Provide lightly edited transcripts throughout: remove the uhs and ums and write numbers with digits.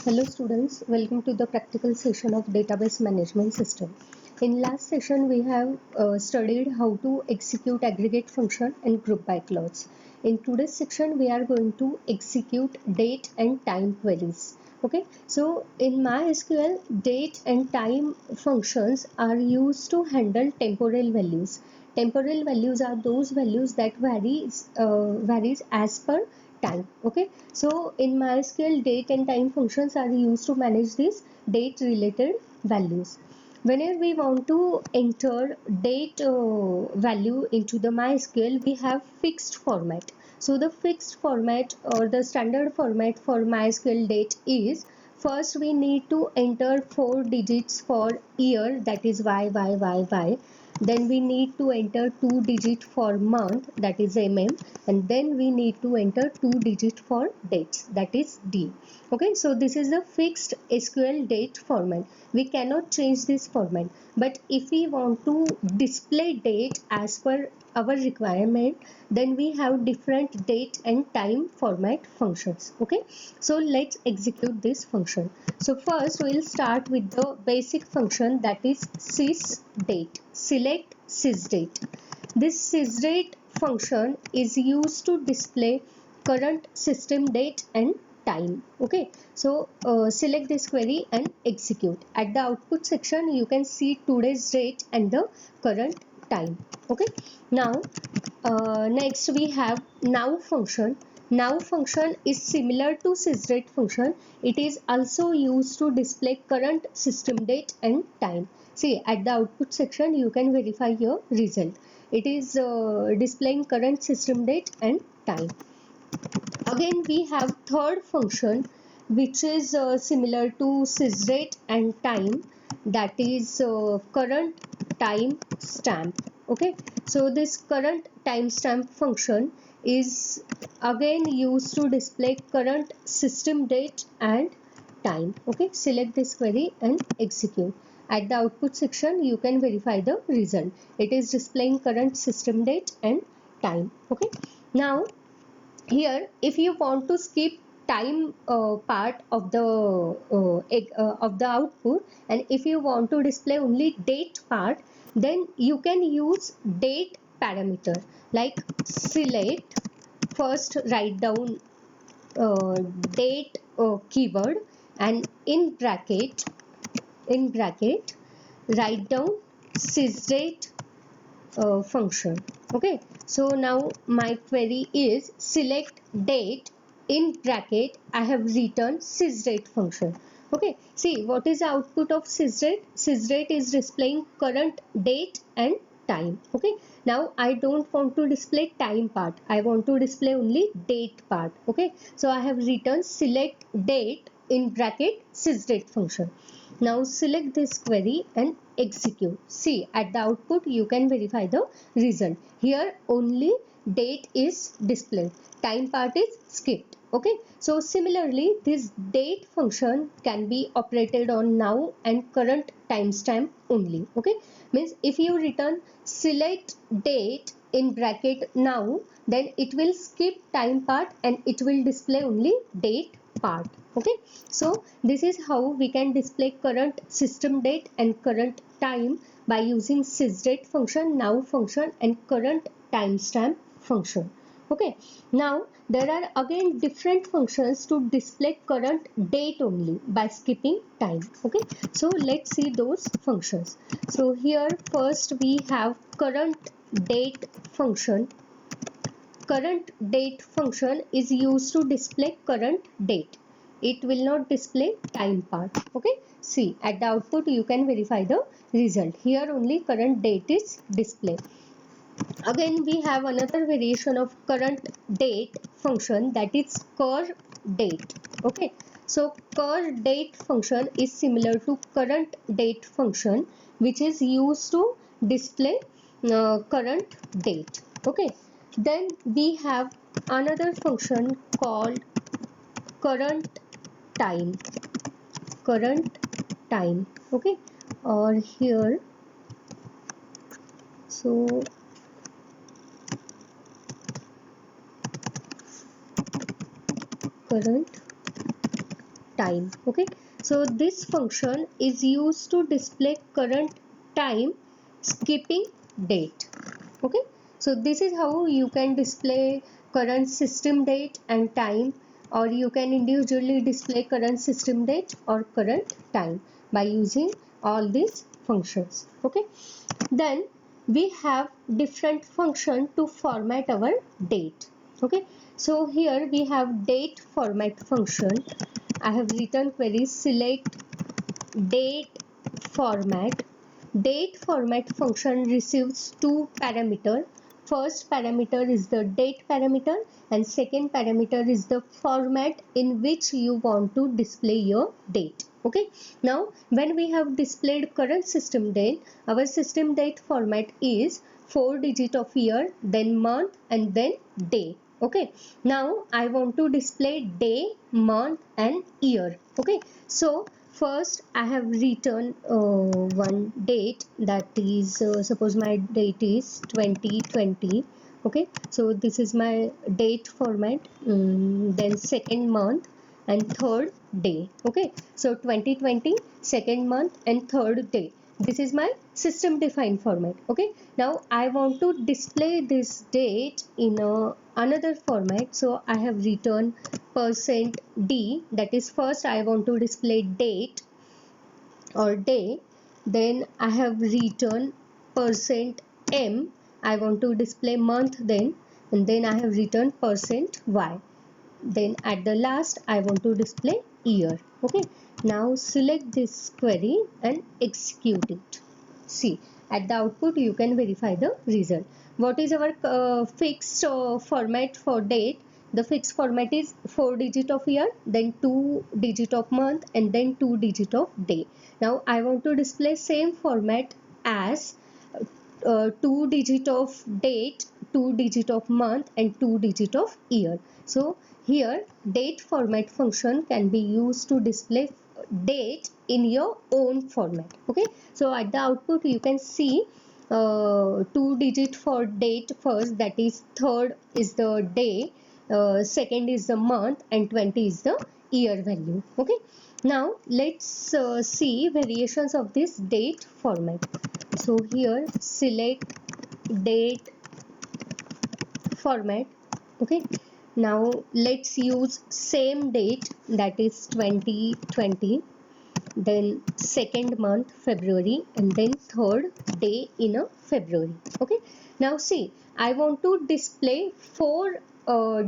Hello students, welcome to the practical session of database management system. In last session we have studied how to execute aggregate function and group by clause. In today's section we are going to execute date and time queries. Okay, so in MySQL, date and time functions are used to handle temporal values. Temporal values are those values that varies as per time. Okay, so in MySQL, date and time functions are used to manage these date related values. Whenever we want to enter date value into the MySQL, we have fixed format. So the fixed format or the standard format for MySQL date is, first we need to enter 4 digits for year, that is Y. Then we need to enter 2 digit for month, that is and then we need to enter 2 digit for dates, that is D. Okay, so this is the fixed SQL date format. We cannot change this format, but if we want to display date as per our requirement, then we have different date and time format functions. Okay, so let's execute this function. So first we'll start with the basic function, that is sysdate. Select sysdate. This sysdate function is used to display current system date and time. Okay, so select this query and execute. At the output section you can see today's date and the current time. Okay, now next we have now function. Now function is similar to sysdate function. It is also used to display current system date and time. See, at the output section you can verify your result. It is displaying current system date and time. Again we have third function which is similar to sysdate and time, that is current time stamp. Okay, so this current timestamp function is again used to display current system date and time. Okay, select this query and execute. At the output section you can verify the result. It is displaying current system date and time. Okay, now here if you want to skip time part of the output, and if you want to display only date part, then you can use date parameter, like select, first write down date keyword, and in bracket write down sysdate function. Okay, so now my query is select date, in bracket I have written sysdate function. Okay, see what is the output of sysdate. Sysdate is displaying current date and time. Okay, now I don't want to display time part, I want to display only date part. Okay, so I have written select date in bracket sysdate function. Now select this query and execute. See, at the output you can verify the result. Here only date is displayed, time part is skipped. Okay, so similarly this date function can be operated on now and current timestamp only. Okay, means if you return select date in bracket now, then it will skip time part and it will display only date part. Okay, so this is how we can display current system date and current time by using sysdate function, now function, and current timestamp function. Okay, now there are again different functions to display current date only by skipping time. Okay, so let's see those functions. So here first we have current date function. Current date function is used to display current date. It will not display time part. Okay, see at the output you can verify the result. Here only current date is displayed. Again we have another variation of current date function, that is cur date. Okay, so cur date function is similar to current date function, which is used to display current date. Okay, then we have another function called current time. Current time. Okay, or here, so current time. Okay, so this function is used to display current time skipping date. Okay, so this is how you can display current system date and time, or you can individually display current system date or current time by using all these functions. Okay, then we have different function to format our date. Okay, so here we have date format function. I have written query select date format. Date format function receives two parameter. First parameter is the date parameter and second parameter is the format in which you want to display your date. Okay, now when we have displayed current system date, our system date format is 4 digit of year, then month, and then day. Okay, now I want to display day, month, and year. Okay, so first I have written one date, that is suppose my date is 2020. Okay, so this is my date format. Then second month and third day. Okay, so 2020 second month and third day, this is my system defined format. Okay, now I want to display this date in another format, so I have written %d, that is first I want to display date or day, then I have written %m, I want to display month, then and then I have written %y, then at the last I want to display year. Okay, now select this query and execute it. See, at the output you can verify the result. What is our fixed format for date? The fixed format is 4 digit of year, then 2 digit of month, and then 2 digit of day. Now I want to display same format as 2 digit of date, 2 digit of month, and 2 digit of year. So here date format function can be used to display date in your own format. Okay, so at the output you can see 2 digit for date first, that is third is the day, second is the month, and 20 is the year value. Okay, now let's see variations of this date format. So here select date format. Okay, now let's use same date, that is 2020, then second month February, and then third day in a February. Okay, now see, I want to display 4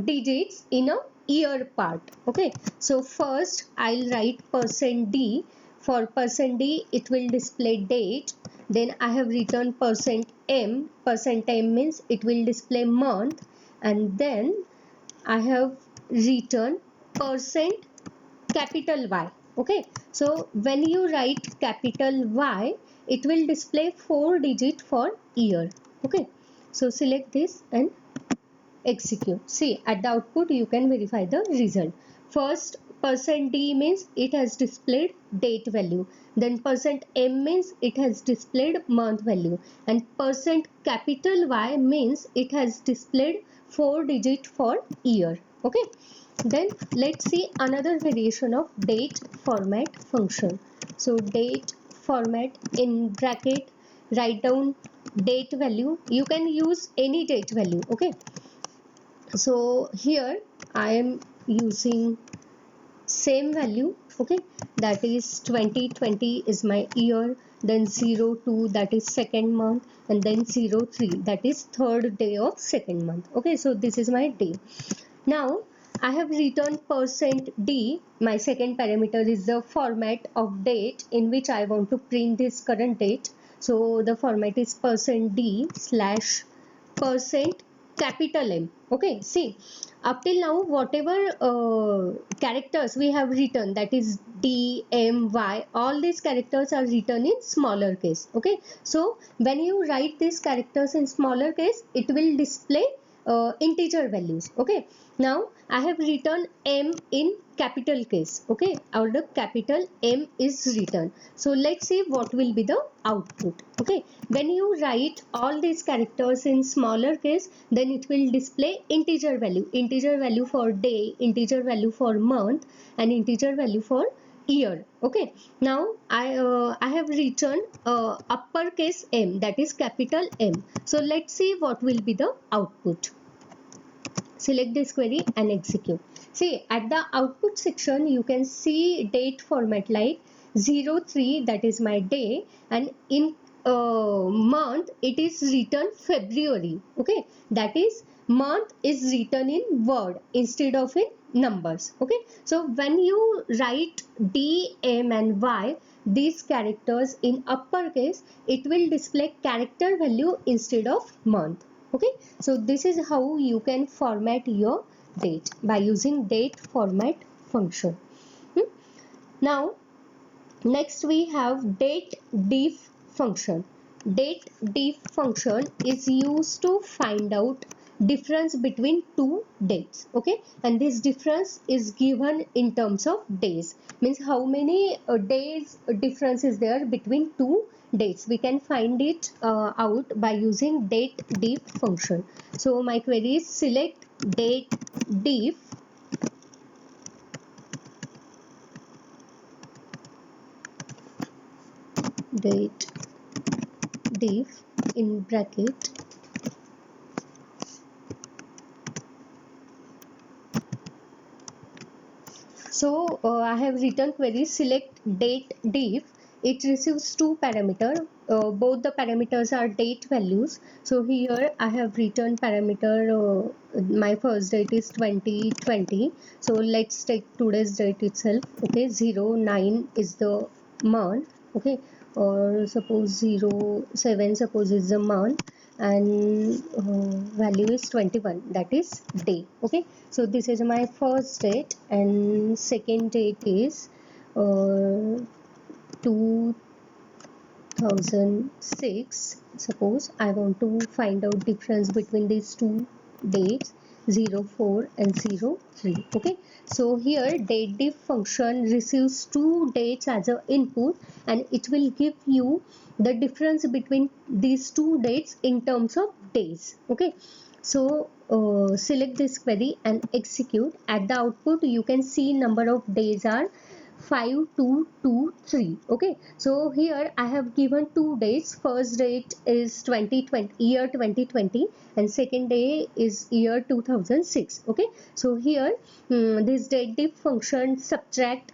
digits in a year part. Okay, so first I'll write %d. For %d it will display date, then I have written %m. %m means it will display month, and then I have written percent capital Y. Okay, so when you write capital Y, it will display 4 digit for year. Okay, so select this and execute. See, at the output you can verify the result. First %d means it has displayed date value, then %m means it has displayed month value, and capital Y means it has displayed 4 digit for year. Okay, then let's see another variation of date format function. So date format, in bracket write down date value. You can use any date value. Okay, so here I am using same value. Okay, that is 2020 is my year, then 02 that is second month, and then 03 that is third day of second month. Okay, so this is my day. Now I have written %d. My second parameter is the format of date in which I want to print this current date. So the format is %d slash %capital M. Okay, see, up till now whatever characters we have written, that is D, M, Y, all these characters are written in smaller case. Okay, so when you write these characters in smaller case, it will display integer values. Okay, now I have written M in capital case. Okay, or the capital M is written. So let's see what will be the output. Okay, when you write all these characters in smaller case, then it will display integer value for day, integer value for month, and integer value for year. Okay, now I have written uppercase M, that is capital M. So let's see what will be the output. Select this query and execute. See, at the output section you can see date format like 03, that is my day, and in month it is written February. Okay, that is month is written in word instead of in numbers. Okay, so when you write D, M and Y, these characters in uppercase, it will display character value instead of month. Okay, so this is how you can format your date by using date format function. Now next we have date diff function. Date diff function is used to find out difference between two dates. Okay, and this difference is given in terms of days, means how many days difference is there between two dates. We can find it out by using date diff function. So my query is select date diff date diff in bracket So I have written query select date diff. It receives two parameters. Both the parameters are date values. So here I have written parameter, my first date is 2020. So let's take today's date itself. Okay, 09 is the month. Okay, or suppose 07 suppose is the month, and value is 21, that is day. Okay, so this is my first date, and second date is 2006. Suppose I want to find out difference between these two dates, 04 and 03. Okay, so here date diff function receives two dates as an input, and it will give you the difference between these two dates in terms of days. Okay, so select this query and execute. At the output you can see number of days are 5223. Okay, so here I have given two dates. First date is 2020, year 2020, and second day is year 2006. Okay, so here this date diff function subtract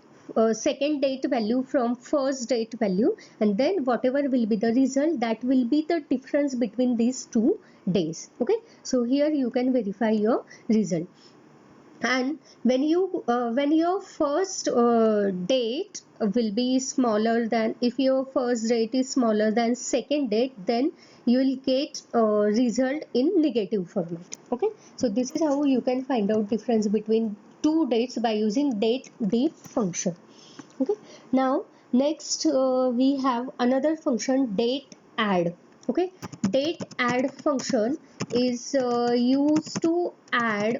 second date value from first date value, and then whatever will be the result, that will be the difference between these two days. Okay, so here you can verify your result. And when your first date will be smaller than, if your first date is smaller than second date, then you will get result in negative format. Okay, so this is how you can find out difference between two dates by using date diff function. Okay, now next we have another function, date add. Okay, date add function is used to add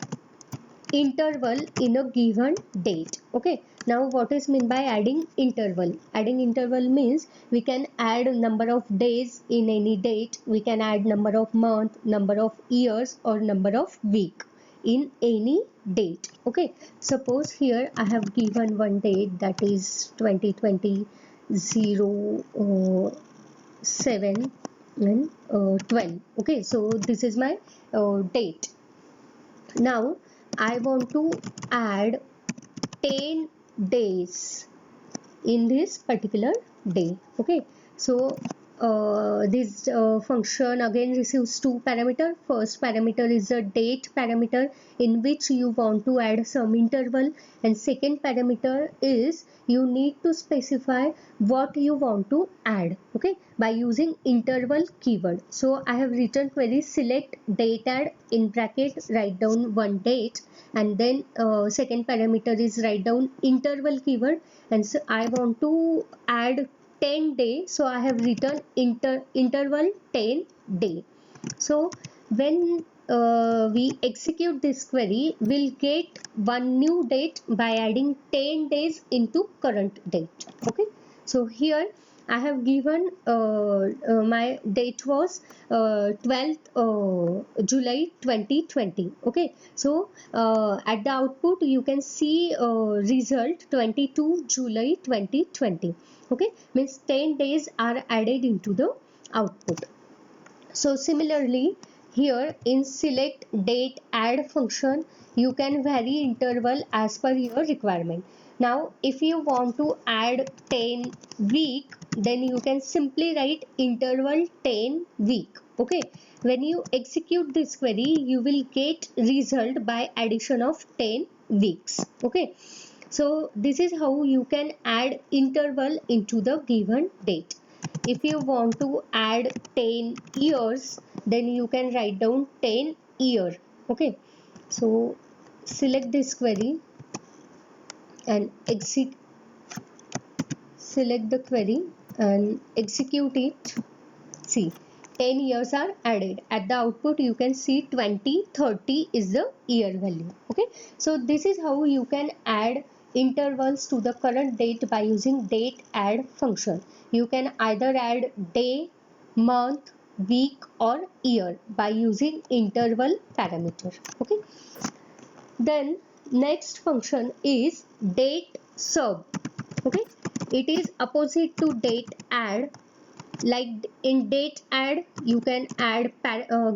interval in a given date. Okay, now what is mean by adding interval? Adding interval means we can add number of days in any date, we can add number of month, number of years, or number of week in any date. Okay, suppose here I have given one date, that is 2020 07 and 12. Okay, so this is my date. Now I want to add 10 days in this particular day. Okay, so this function again receives two parameter. First parameter is a date parameter, in which you want to add some interval, and second parameter is you need to specify what you want to add. Okay, by using interval keyword. So I have written query select date add, in bracket write down one date, and then second parameter is write down interval keyword, and so I want to add 10 day, so I have written interval 10 day. So when we execute this query, we'll get one new date by adding 10 days into current date. Okay, so here I have given my date was 12th July 2020. Okay, so at the output you can see result 22 July 2020. Okay, means 10 days are added into the output. So similarly, here in select date add function, you can vary interval as per your requirement. Now, if you want to add 10 week, then you can simply write interval 10 week. Okay. When you execute this query, you will get result by addition of 10 weeks. Okay. So this is how you can add interval into the given date. If you want to add 10 years, then you can write down 10 year. Okay, so select this query and select the query and execute it. See, 10 years are added. At the output you can see 2030 is the year value. Okay, so this is how you can add intervals to the current date by using date add function. You can either add day, month, week or year by using interval parameter. Okay, then next function is date sub. Okay, it is opposite to date add. Like in date add you can add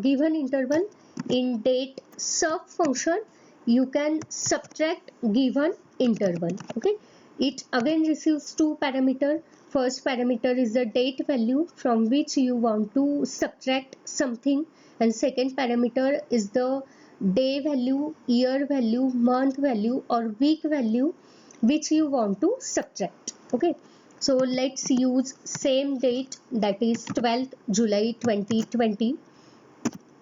given interval. In date sub function you can subtract given interval. Okay, it again receives two parameter. First parameter is the date value from which you want to subtract something, and second parameter is the day value, year value, month value or week value which you want to subtract. Okay, so let's use same date, that is 12th July 2020,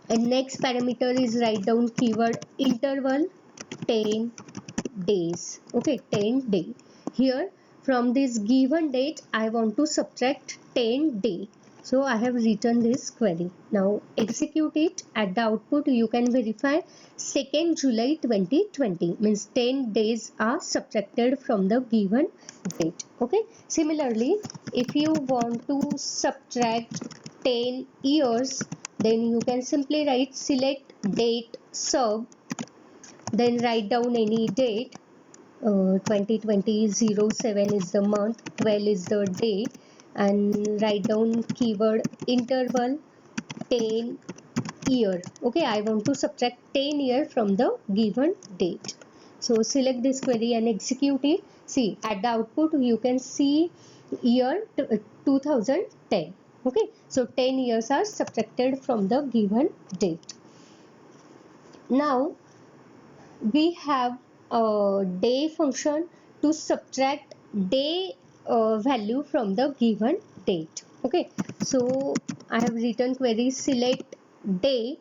and next parameter is write down keyword interval 10 days. Okay, 10 day. Here from this given date I want to subtract 10 day. So I have written this query. Now execute it. At the output you can verify 2nd July 2020 means 10 days are subtracted from the given date. Okay, similarly if you want to subtract 10 years, then you can simply write select date sub, then write down any date. 2020 07 is the month, 12 is the day, and write down keyword interval 10 year. Okay, I want to subtract 10 year from the given date. So select this query and execute it. See, at the output you can see year 2010. Okay, so 10 years are subtracted from the given date. Now we have a day function to subtract day value from the given date. Okay, so I have written query select day,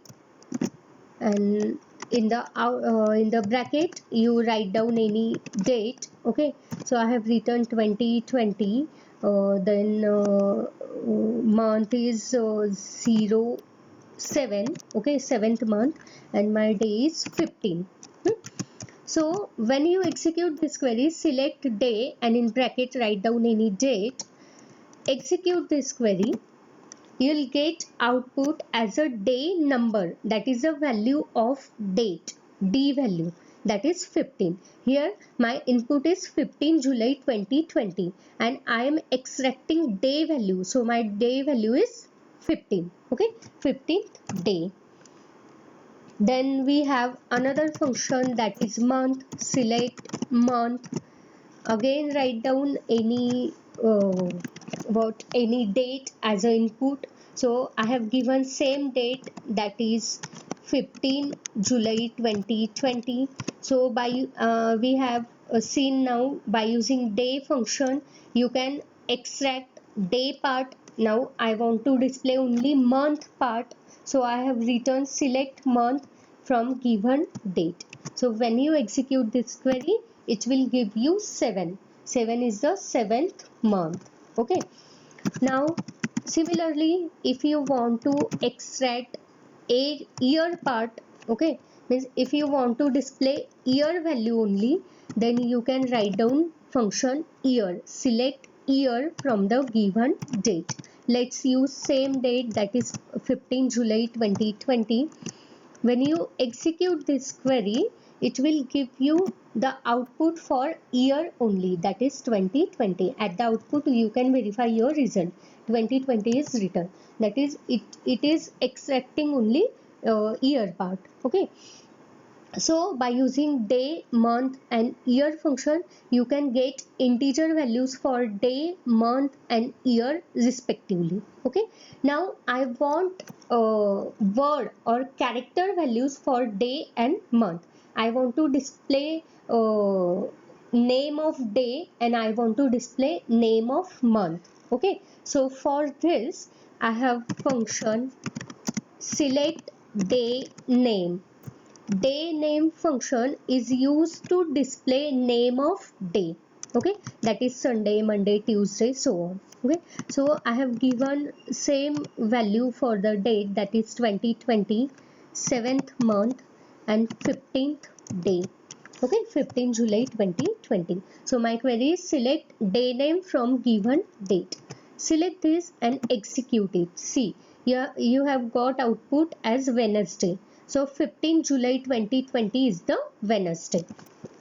and in the bracket you write down any date. Okay, so I have written 2020, then month is 07. Okay, 7th month, and my day is 15. So when you execute this query, select day and in bracket write down any date, execute this query, you'll get output as a day number, that is the value of date, D value, that is 15. Here my input is 15 July 2020 and I am extracting day value, so my day value is 15. Okay, 15th day. Then we have another function that is month, select month, again write down any any date as an input. So I have given same date, that is 15 July 2020. So by we have seen now by using day function you can extract day part. Now I want to display only month part, so I have written select month from given date. So when you execute this query, it will give you 7. 7 is the 7th month. Okay, now similarly if you want to extract year part, okay, means if you want to display year value only, then you can write down function year. Select year from the given date. Let's use same date, that is 15 July 2020. When you execute this query, it will give you the output for year only, that is 2020. At the output you can verify your result. 2020 is written, that is it is extracting only year part. Okay, so by using day, month and year function, you can get integer values for day, month and year respectively. Okay, now I want word or character values for day and month. I want to display name of day and I want to display name of month. Okay, so for this I have function select day name. Day name function is used to display name of day. Okay, that is Sunday, Monday, Tuesday, so on. Okay, so I have given same value for the date, that is 2020, 7th month and 15th day. Okay, 15 July 2020. So my query is select day name from given date. Select this and execute it. See, you have got output as Wednesday. So 15 July 2020 is the Wednesday.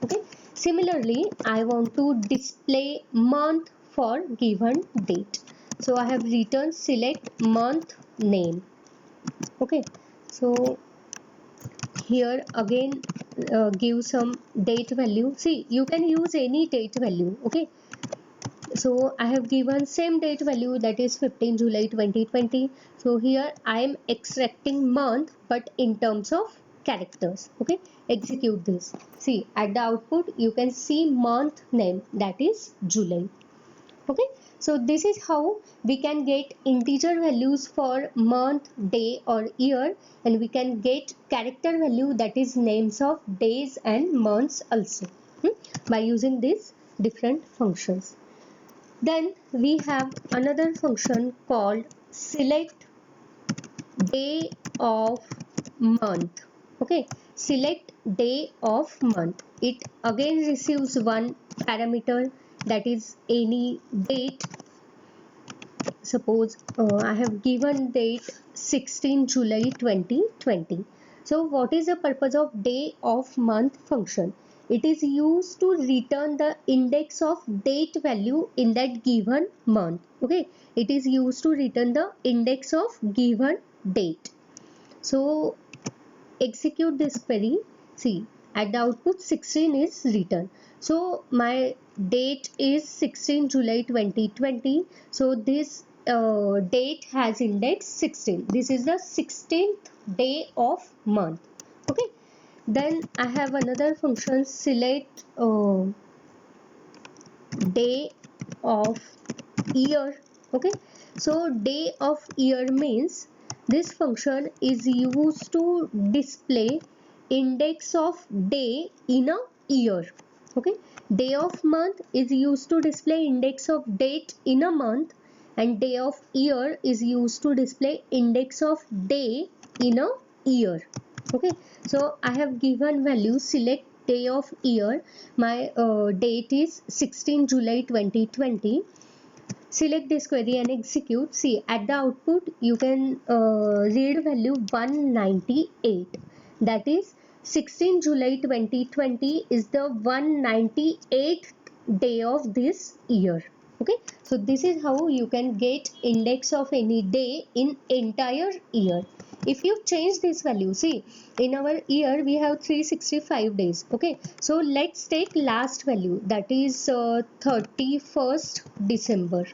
Okay. Similarly, I want to display month for given date. So I have written select month name. Okay. So here again give some date value. See, you can use any date value. Okay, so I have given same date value, that is 15 July 2020. So here I am extracting month but in terms of characters. Okay, execute this. See, at the output you can see month name, that is July. Okay, so this is how we can get integer values for month, day or year, and we can get character value, that is names of days and months also, by using these different functions. Then we have another function called select day of month. Okay, select day of month. It again receives one parameter, that is any date. Suppose I have given date 16 July 2020. So what is the purpose of day of month function? It is used to return the index of date value in that given month. Okay, it is used to return the index of given date. So execute this query. See, at the output 16 is written. So my date is 16 July 2020. So this date has index 16. This is the 16th day of month. Okay, then I have another function select day of year. Okay, so day of year means this function is used to display index of day in a year. Okay, day of month is used to display index of date in a month, and day of year is used to display index of day in a year. Okay, so I have given value select day of year. My date is 16 July 2020. Select this query and execute. See, at the output you can read value 198, that is 16 July 2020 is the 198th day of this year. Okay, so this is how you can get index of any day in entire year. If you change this value, see, in our year we have 365 days. Okay, so let's take last value, that is 31st December.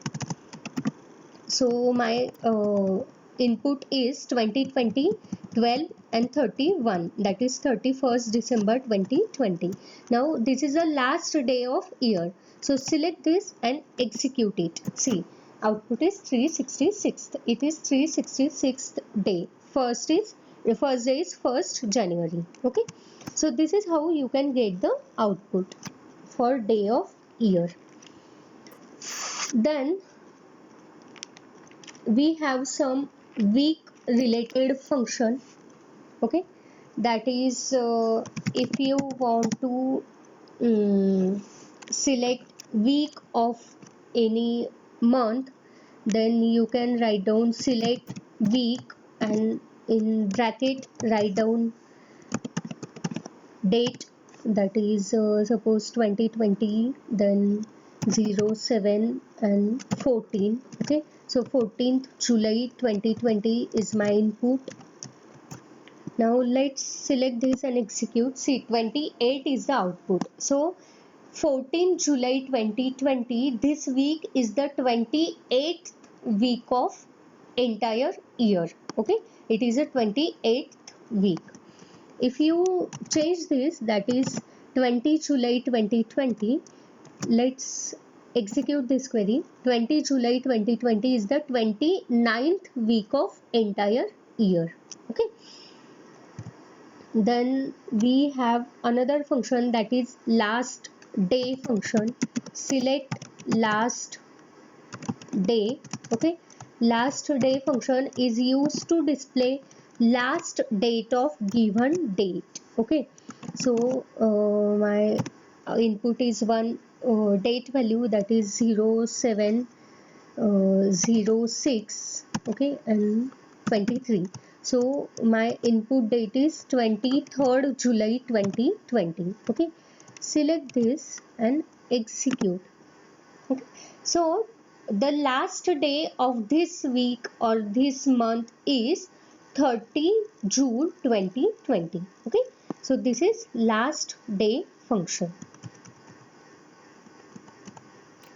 So my input is 2020, 12 and 31, that is 31st December 2020. Now this is the last day of year. So select this and execute it. See, output is 366th. It is 366th day. First day is 1st January. Okay, so this is how you can get the output for day of year. Then we have some week related function. Okay, that is if you want to select week of any month, then you can write down select week and in bracket write down date, that is suppose 2020, then 07 and 14. Okay, so 14th July 2020 is my input. Now let's select this and execute. See, 28 is the output. So 14 July 2020, this week is the 28th week of entire year. Okay, it is a 28th week. If you change this, that is 20 July 2020, let's execute this query. 20 July 2020 is the 29th week of entire year. Okay, then we have another function, that is last day function. Select last day. Okay, last day function is used to display last date of given date. Okay, so my input is one date value, that is 07 06, okay, and 23. So my input date is 23rd July 2020. Okay, select this and execute. Okay, so the last day of this week or this month is 30 June 2020. Okay, so this is last day function.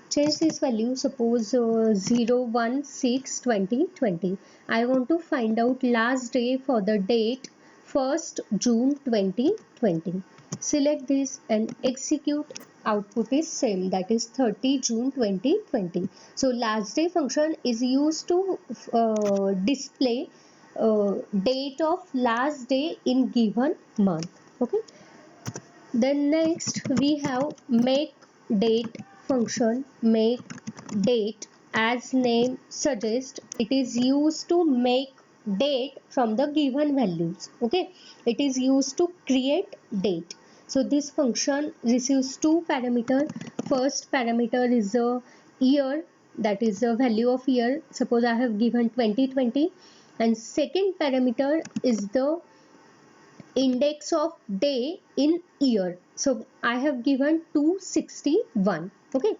Change this value, suppose 0162020. I want to find out last day for the date 1st June 2020. Select this and execute. Output is same, that is 30 June 2020. So last day function is used to display date of last day in given month. Okay, then next we have make date function. Make date, as name suggests, it is used to make date from the given values. Okay, it is used to create date. So this function receives two parameters. First parameter is a year, that is the value of year. Suppose I have given 2020, and second parameter is the index of day in year. So I have given 261. Okay,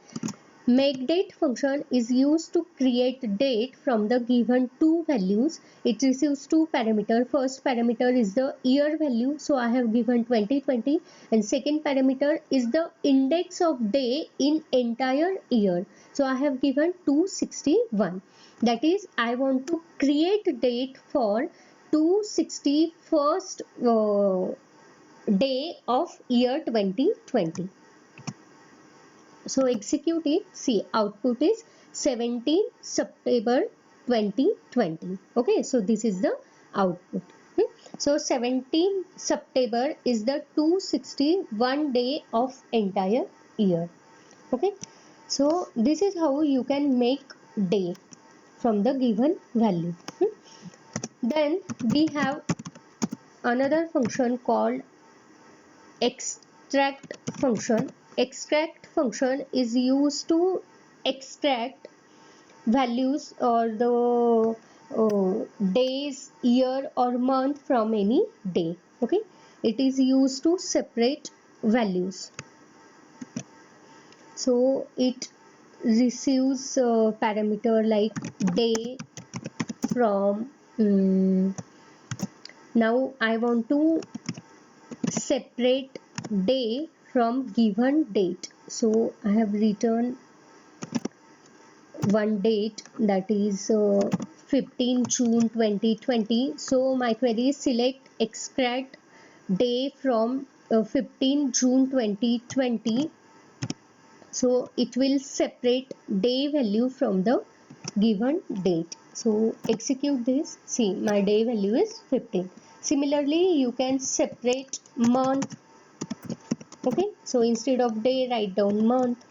make date function is used to create date from the given two values. It receives two parameters. First parameter is the year value, so I have given 2020, and second parameter is the index of day in entire year, so I have given 261. That is, I want to create date for 261st day of year 2020. So execute it. See, output is 17 September 2020. Okay, so this is the output. So 17 September is the 261 day of entire year. Okay, so this is how you can make day from the given value. Then we have another function called extract function. Extract function is used to extract values or the days, year or month from any day. Okay, it is used to separate values. So it receives parameter like day from now I want to separate day from given date. So I have written one date, that is 15 June 2020. So my query is select extract day from 15 June 2020. So it will separate day value from the given date. So execute this. See, my day value is 15. Similarly, you can separate month. Okay, so instead of day, write down month.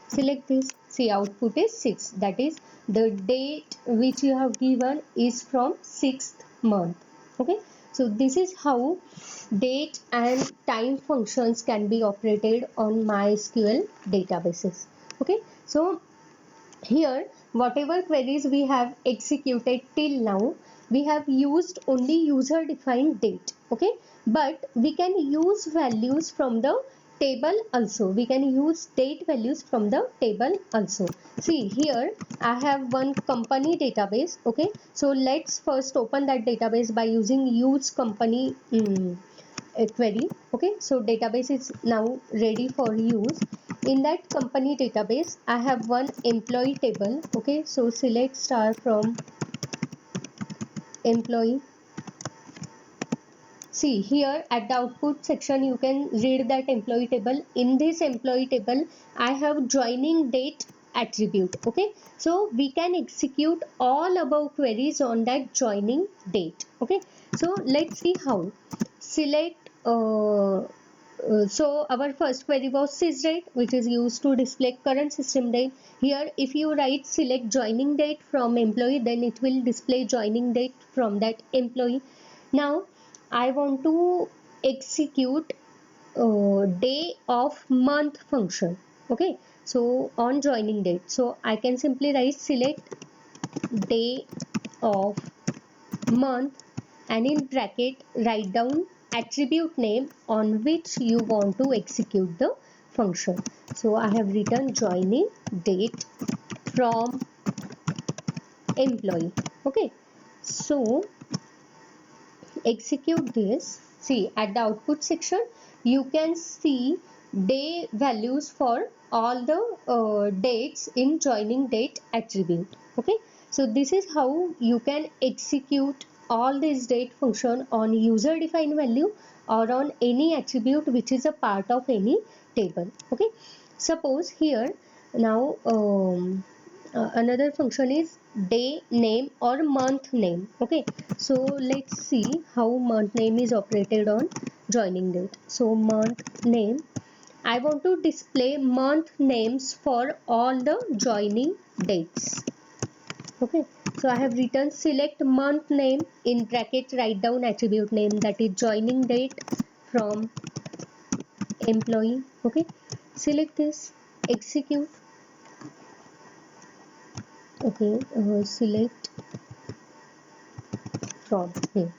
Select this. See, output is 6. That is, the date which you have given is from 6th month. Okay, So this is how date and time functions can be operated on MySQL databases. Okay, so here whatever queries we have executed till now, we have used only user defined date. Okay, but we can use values from the table also. We can use date values from the table also. See here I have one company database. Okay, so let's first open that database by using use company a query. Okay, so database is now ready for use. In that company database I have one employee table. Okay, so select star from employee. See here at the output section you can read that employee table. In this employee table I have joining date attribute. Okay, so we can execute all above queries on that joining date. Okay, so let's see how. Select so our first query was sysdate, which is used to display current system date. Here if you write select joining date from employee, then it will display joining date from that employee. Now I want to execute day of month function. Okay, so on joining date, so I can simply write select day of month and in bracket write down attribute name on which you want to execute the function. So I have written joining date from employee. Okay, so execute this. See at the output section you can see day values for all the dates in joining date attribute. Okay, so this is how you can execute all this date function on user defined value or on any attribute which is a part of any table. Okay, suppose here now another function is day name or month name. Okay, so let's see how month name is operated on joining date. So month name, I want to display month names for all the joining dates. Okay, so I have written select month name in bracket write down attribute name, that is joining date from employee. Okay, select this, execute. Okay, select from here.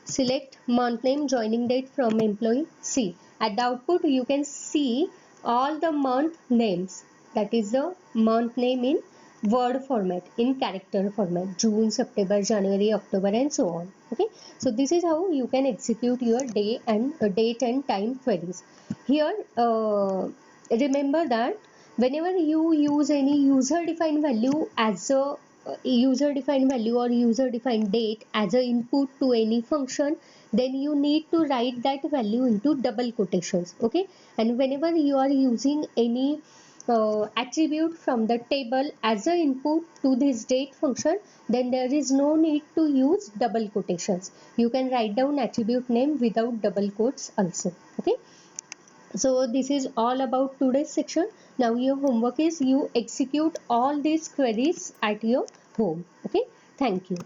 Select month name joining date from employee. See at the output you can see all the month names, that is the month name in word format, in character format, June, September, January, October and so on. Okay, so this is how you can execute your day and date and time queries. Here remember that whenever you use any user defined value as a user defined value or user defined date as a input to any function, then you need to write that value into double quotations. Okay, and whenever you are using any attribute from the table as a input to this date function, then there is no need to use double quotations. You can write down attribute name without double quotes also. Okay, so this is all about today's section. Now your homework is you execute all these queries at your home. Okay, thank you.